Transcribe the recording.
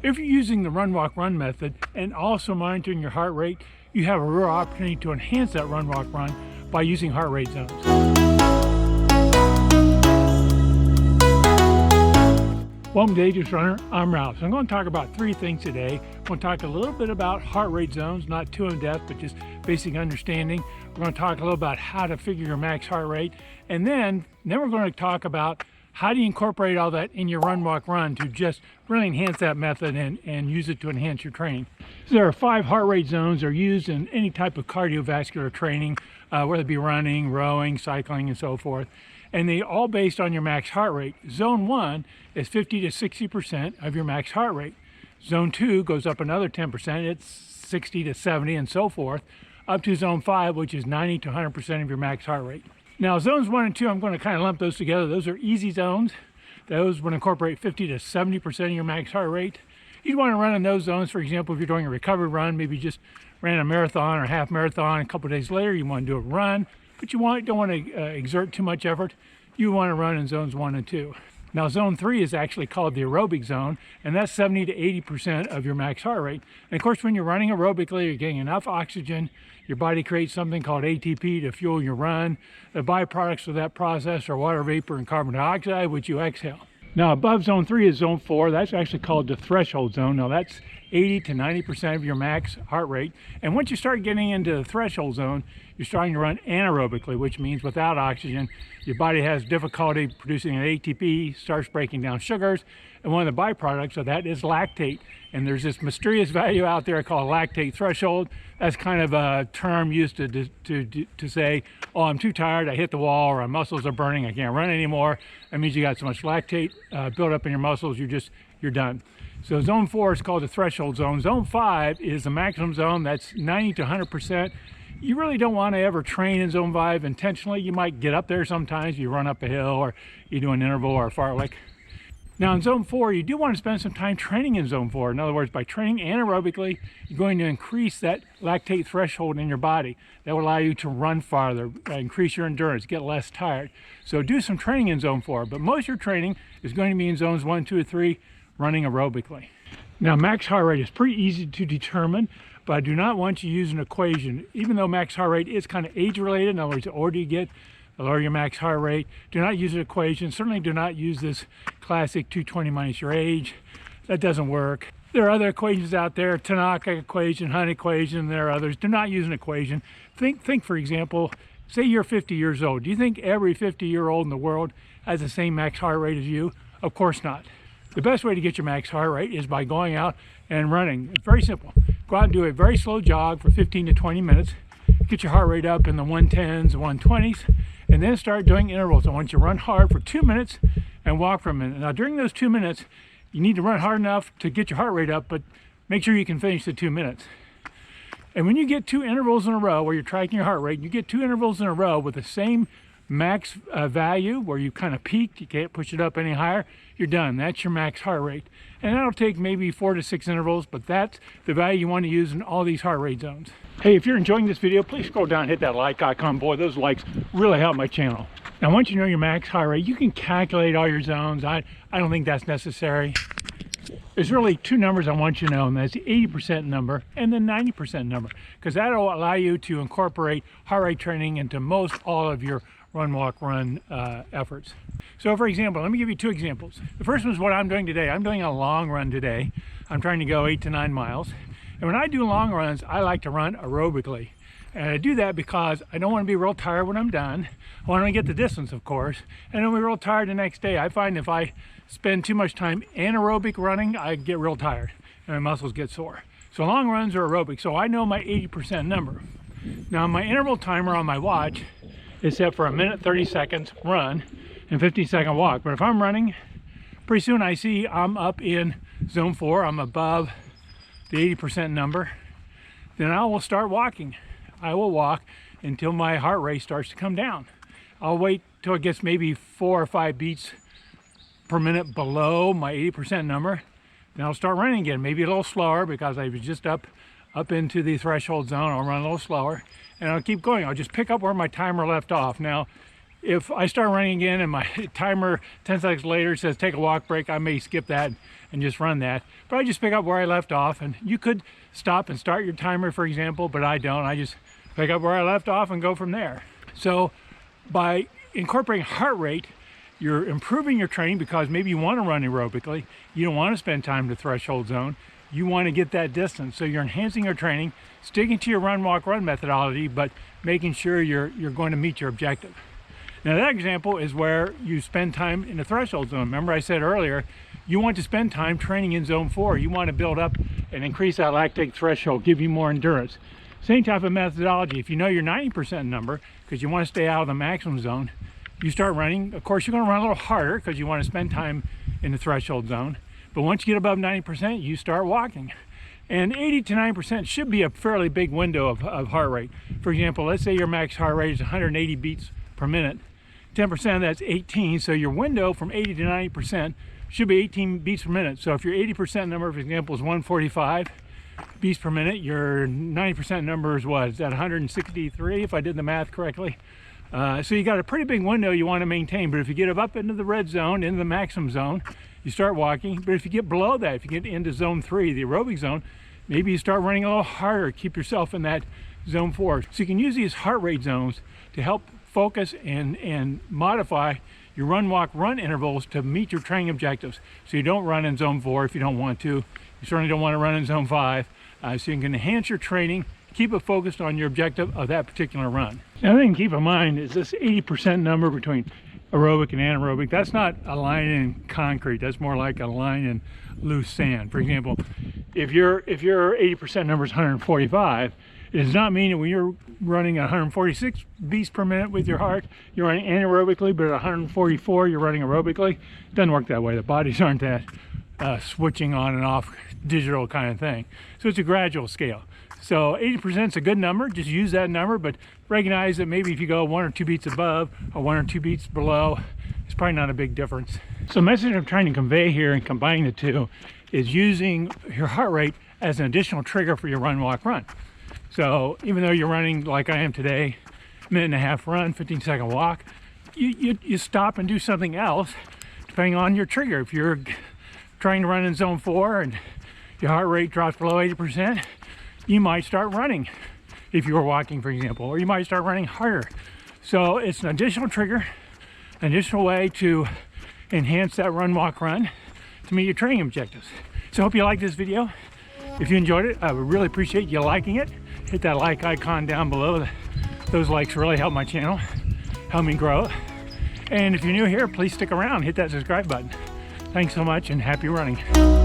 If you're using the run, walk, run method and also monitoring your heart rate, you have a real opportunity to enhance that run, walk, run by using heart rate zones. Welcome to Ageless Runner, I'm Ralph. So I'm going to talk about three things today. I'm going to talk a little bit about heart rate zones, not too in depth, but just basic understanding. We're going to talk a little about how to figure your max heart rate. And then we're going to talk about how do you incorporate all that in your run, walk, run to just really enhance that method and use it to enhance your training. So there are 5 heart rate zones that are used in any type of cardiovascular training, whether it be running, rowing, cycling, and so forth. And they all based on your max heart rate. Zone 1 is 50 to 60% of your max heart rate. Zone 2 goes up another 10%, it's 60 to 70 and so forth, up to zone 5, which is 90 to 100% of your max heart rate. Now zones 1 and 2, I'm going to kind of lump those together. Those are easy zones. Those would incorporate 50 to 70% of your max heart rate. You'd want to run in those zones. For example, if you're doing a recovery run, maybe you just ran a marathon or half marathon, a couple of days later you want to do a run, but you don't want to exert too much effort. You want to run in zones 1 and 2. Now zone 3 is actually called the aerobic zone, and that's 70 to 80% of your max heart rate. And of course, when you're running aerobically, you're getting enough oxygen. Your body creates something called ATP to fuel your run. The byproducts of that process are water vapor and carbon dioxide, which you exhale. Now above zone 3 is zone 4. That's actually called the threshold zone. Now that's 80 to 90% of your max heart rate. And once you start getting into the threshold zone, you're starting to run anaerobically, which means without oxygen. Your body has difficulty producing an ATP, starts breaking down sugars, and one of the byproducts of that is lactate. And there's this mysterious value out there called lactate threshold. That's kind of a term used to say, oh, I'm too tired, I hit the wall, or my muscles are burning, I can't run anymore. That means you got so much lactate built up in your muscles, you're done. So zone 4 is called the threshold zone. Zone 5 is the maximum zone. That's 90 to 100%. You really don't want to ever train in zone 5 intentionally. You might get up there sometimes. You run up a hill, or you do an interval or a fartlek. Now in zone 4, you do want to spend some time training in zone 4. In other words, by training anaerobically, you're going to increase that lactate threshold in your body. That will allow you to run farther, increase your endurance, get less tired. So do some training in zone 4, but most of your training is going to be in zones 1, 2, or 3, running aerobically. Now max heart rate is pretty easy to determine, but I do not want you to use an equation. Even though max heart rate is kind of age related, in other words, the older you get, the lower your max heart rate. Do not use an equation. Certainly do not use this classic 220 minus your age. That doesn't work. There are other equations out there, Tanaka equation, Hunt equation, there are others. Do not use an equation. Think for example, say you're 50 years old. Do you think every 50-year-old in the world has the same max heart rate as you? Of course not. The best way to get your max heart rate is by going out and running. It's very simple. Go out and do a very slow jog for 15 to 20 minutes. Get your heart rate up in the 110s, 120s, and then start doing intervals. I want you to run hard for 2 minutes and walk for a minute. Now during those 2 minutes, you need to run hard enough to get your heart rate up, but make sure you can finish the 2 minutes. And when you get 2 intervals in a row where you're tracking your heart rate, you get 2 intervals in a row with the same max value where you kind of peaked, you can't push it up any higher, you're done. That's your max heart rate. And that'll take maybe 4 to 6 intervals, but that's the value you want to use in all these heart rate zones. Hey, if you're enjoying this video, please scroll down and hit that like icon. Boy, those likes really help my channel. Now, once you know your max heart rate, you can calculate all your zones. I don't think that's necessary. There's really 2 numbers I want you to know, and that's the 80% number and the 90% number, because that'll allow you to incorporate heart rate training into most all of your run, walk, run efforts. So for example, let me give you 2 examples. The first one is what I'm doing today. I'm doing a long run today. I'm trying to go 8 to 9 miles. And when I do long runs, I like to run aerobically. And I do that because I don't want to be real tired when I'm done. I want to get the distance, of course, and I'll be real tired the next day. I find if I spend too much time anaerobic running, I get real tired and my muscles get sore. So long runs are aerobic. So I know my 80% number. Now my interval timer on my watch is set for 1 minute 30 seconds run and 15-second walk. But if I'm running, pretty soon I see I'm up in zone 4, I'm above the 80% number, then I will start walking. I will walk until my heart rate starts to come down. I'll wait till it gets maybe 4 or 5 beats per minute below my 80% number. Then I'll start running again, maybe a little slower because I was just up into the threshold zone. I'll run a little slower and I'll keep going. I'll just pick up where my timer left off. Now, if I start running again and my timer 10 seconds later says take a walk break, I may skip that and just run that. But I just pick up where I left off, and you could stop and start your timer, for example, but I don't. I just pick up where I left off and go from there. So by incorporating heart rate, you're improving your training because maybe you want to run aerobically. You don't want to spend time in the threshold zone. You want to get that distance. So you're enhancing your training, sticking to your run, walk, run methodology, but making sure you're going to meet your objective. Now that example is where you spend time in the threshold zone. Remember I said earlier, you want to spend time training in zone 4. You want to build up and increase that lactate threshold, give you more endurance. Same type of methodology. If you know your 90% number, because you want to stay out of the maximum zone, you start running. Of course, you're going to run a little harder because you want to spend time in the threshold zone. But once you get above 90%, you start walking. And 80 to 90% should be a fairly big window of heart rate. For example, let's say your max heart rate is 180 beats per minute. 10% of that's 18, so your window from 80 to 90% should be 18 beats per minute. So if your 80% number, for example, is 145 beats per minute, your 90% number is what? Is that 163 if I did the math correctly? So you got a pretty big window you want to maintain, but if you get up into the red zone, into the maximum zone, you start walking. But if you get below that, if you get into zone 3, the aerobic zone, maybe you start running a little harder, keep yourself in that zone 4. So you can use these heart rate zones to help focus and modify your run, walk, run intervals to meet your training objectives. So you don't run in zone 4 if you don't want to. You certainly don't want to run in zone 5. So you can enhance your training, keep it focused on your objective of that particular run. Another thing to keep in mind is this 80% number between aerobic and anaerobic. That's not a line in concrete. That's more like a line in loose sand. For example, if your 80% number is 145, it does not mean that when you're running 146 beats per minute with your heart, you're running anaerobically, but at 144, you're running aerobically. It doesn't work that way. The bodies aren't that switching on and off digital kind of thing. So it's a gradual scale. So 80% is a good number. Just use that number, but recognize that maybe if you go 1 or 2 beats above or 1 or 2 beats below, it's probably not a big difference. So the message I'm trying to convey here and combining the two is using your heart rate as an additional trigger for your run, walk, run. So even though you're running like I am today, minute and a half run, 15-second walk, you stop and do something else depending on your trigger. If you're trying to run in zone 4 and your heart rate drops below 80%, you might start running if you were walking, for example, or you might start running harder. So it's an additional trigger, an additional way to enhance that run, walk, run to meet your training objectives. So I hope you liked this video. If you enjoyed it, I would really appreciate you liking it. Hit that like icon down below. Those likes really help my channel, help me grow. And if you're new here, please stick around, hit that subscribe button. Thanks so much and happy running.